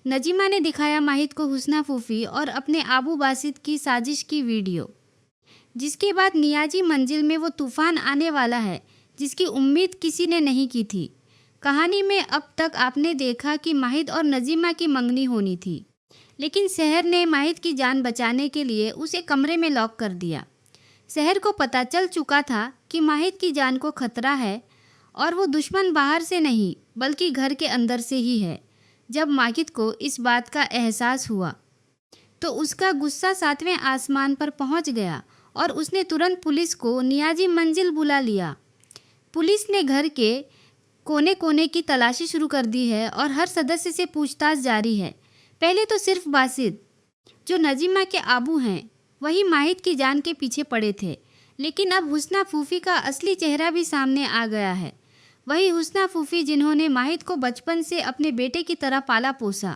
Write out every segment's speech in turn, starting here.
नजीमा ने दिखाया माहिद को हुस्ना फूफी और अपने आबू बासित की साजिश की वीडियो, जिसके बाद नियाजी मंजिल में वो तूफान आने वाला है जिसकी उम्मीद किसी ने नहीं की थी। कहानी में अब तक आपने देखा कि माहिद और नजीमा की मंगनी होनी थी, लेकिन शहर ने माहिद की जान बचाने के लिए उसे कमरे में लॉक कर दिया। शहर को पता चल चुका था कि माहिद की जान को खतरा है और वो दुश्मन बाहर से नहीं बल्कि घर के अंदर से ही है। जब माहिद को इस बात का एहसास हुआ तो उसका गुस्सा 7वें आसमान पर पहुंच गया और उसने तुरंत पुलिस को नियाजी मंजिल बुला लिया। पुलिस ने घर के कोने कोने की तलाशी शुरू कर दी है और हर सदस्य से पूछताछ जारी है। पहले तो सिर्फ बासित, जो नजीमा के आबू हैं, वही माहिद की जान के पीछे पड़े थे, लेकिन अब हुस्ना फूफी का असली चेहरा भी सामने आ गया है। वही हुस्ना फूफी जिन्होंने माहिद को बचपन से अपने बेटे की तरह पाला पोसा,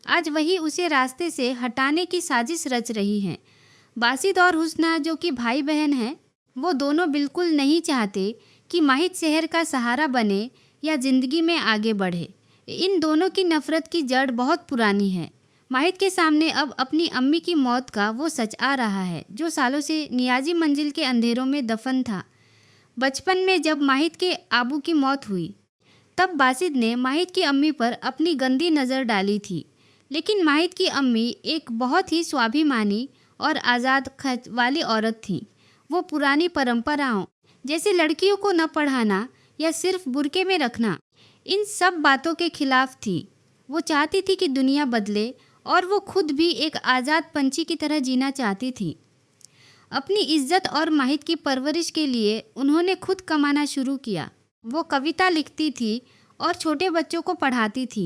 आज वही उसे रास्ते से हटाने की साजिश रच रही हैं। बासित और हुस्ना, जो कि भाई बहन हैं, वो दोनों बिल्कुल नहीं चाहते कि माहिद शहर का सहारा बने या ज़िंदगी में आगे बढ़े। इन दोनों की नफ़रत की जड़ बहुत पुरानी है। माहिद के सामने अब अपनी अम्मी की मौत का वो सच आ रहा है जो सालों से नियाजी मंजिल के अंधेरों में दफन था। बचपन में जब माहिद के आबू की मौत हुई तब बासित ने माहिद की अम्मी पर अपनी गंदी नज़र डाली थी, लेकिन माहिद की अम्मी एक बहुत ही स्वाभिमानी और आज़ाद खच वाली औरत थी। वो पुरानी परंपराओं जैसे लड़कियों को न पढ़ाना या सिर्फ बुर्के में रखना, इन सब बातों के खिलाफ थी। वो चाहती थी कि दुनिया बदले और वो खुद भी एक आज़ाद पंछी की तरह जीना चाहती थी। अपनी इज्जत और माहिद की परवरिश के लिए उन्होंने खुद कमाना शुरू किया। वो कविता लिखती थी और छोटे बच्चों को पढ़ाती थी।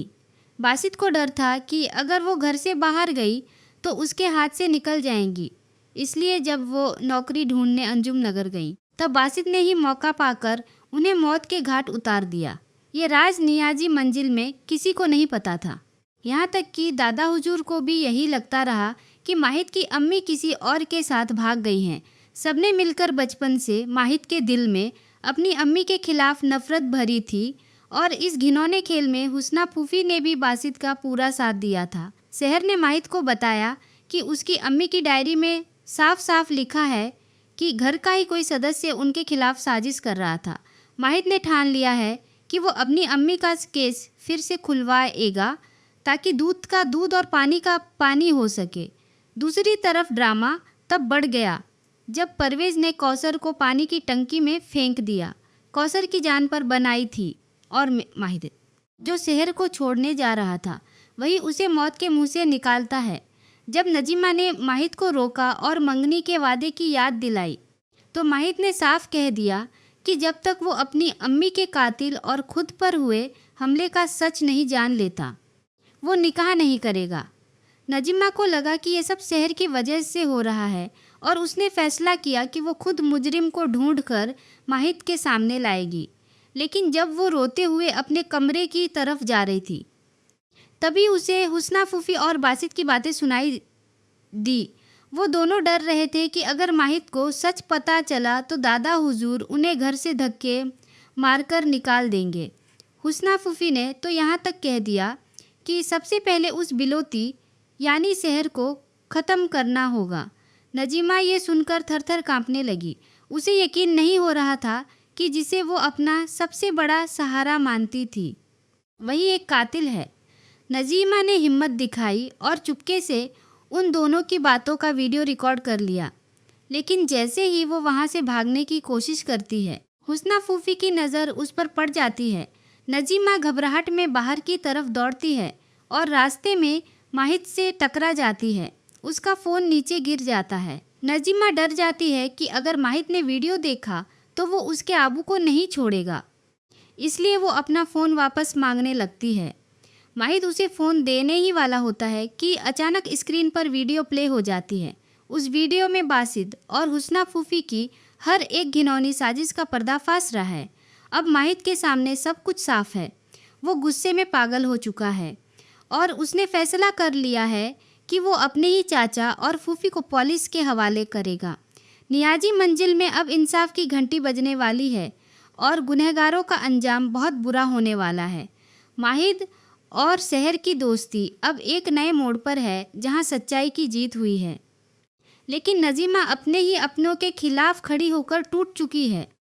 बासित को डर था कि अगर वो घर से बाहर गई तो उसके हाथ से निकल जाएंगी, इसलिए जब वो नौकरी ढूंढने अंजुम नगर गई तब बासित ने ही मौका पाकर उन्हें मौत के घाट उतार दिया। ये राज नियाजी मंजिल में किसी को नहीं पता था, यहाँ तक कि दादा हुजूर को भी यही लगता रहा कि माहिद की अम्मी किसी और के साथ भाग गई हैं। सबने मिलकर बचपन से माहिद के दिल में अपनी अम्मी के खिलाफ नफरत भरी थी और इस घिनौने खेल में हुस्ना फूफी ने भी बासित का पूरा साथ दिया था। शहर ने माहिद को बताया कि उसकी अम्मी की डायरी में साफ साफ लिखा है कि घर का ही कोई सदस्य उनके खिलाफ साजिश कर रहा था। माहिद ने ठान लिया है कि वो अपनी अम्मी का केस फिर से खुलवाएगा ताकि दूध का दूध और पानी का पानी हो सके। दूसरी तरफ ड्रामा तब बढ़ गया जब परवेज़ ने कौसर को पानी की टंकी में फेंक दिया। कौसर की जान पर बनाई थी और माहिद, जो शहर को छोड़ने जा रहा था, वही उसे मौत के मुंह से निकालता है। जब नजीमा ने माहिद को रोका और मंगनी के वादे की याद दिलाई तो माहिद ने साफ कह दिया कि जब तक वो अपनी अम्मी के कातिल और खुद पर हुए हमले का सच नहीं जान लेता, वो निकाह नहीं करेगा। नजीमा को लगा कि ये सब शहर की वजह से हो रहा है और उसने फैसला किया कि वो खुद मुजरिम को ढूंढकर माहिद के सामने लाएगी। लेकिन जब वो रोते हुए अपने कमरे की तरफ जा रही थी तभी उसे हुस्ना फूफी और बासित की बातें सुनाई दी। वो दोनों डर रहे थे कि अगर माहिद को सच पता चला तो दादा हुजूर उन्हें घर से धक्के मारकर निकाल देंगे। हुस्ना फूफी ने तो यहाँ तक कह दिया कि सबसे पहले उस बिलोती यानी शहर को ख़त्म करना होगा। नजीमा ये सुनकर थरथर कांपने लगी। उसे यकीन नहीं हो रहा था कि जिसे वो अपना सबसे बड़ा सहारा मानती थी वही एक कातिल है। नजीमा ने हिम्मत दिखाई और चुपके से उन दोनों की बातों का वीडियो रिकॉर्ड कर लिया, लेकिन जैसे ही वो वहाँ से भागने की कोशिश करती है, हुस्ना फूफी की नज़र उस पर पड़ जाती है। नजीमा घबराहट में बाहर की तरफ दौड़ती है और रास्ते में माहिद से टकरा जाती है। उसका फ़ोन नीचे गिर जाता है। नजीमा डर जाती है कि अगर माहिद ने वीडियो देखा तो वो उसके आबू को नहीं छोड़ेगा, इसलिए वो अपना फ़ोन वापस मांगने लगती है। माहिद उसे फ़ोन देने ही वाला होता है कि अचानक स्क्रीन पर वीडियो प्ले हो जाती है। उस वीडियो में बासित और हुस्ना फूफी की हर एक घिनौनी साजिश का पर्दाफाश रहा है। अब माहिद के सामने सब कुछ साफ है। वो गुस्से में पागल हो चुका है और उसने फैसला कर लिया है कि वो अपने ही चाचा और फूफी को पुलिस के हवाले करेगा। नियाजी मंजिल में अब इंसाफ की घंटी बजने वाली है और गुनहगारों का अंजाम बहुत बुरा होने वाला है। माहिद और शहर की दोस्ती अब एक नए मोड़ पर है जहां सच्चाई की जीत हुई है। लेकिन नजीमा अपने ही अपनों के खिलाफ खड़ी होकर टूट चुकी है।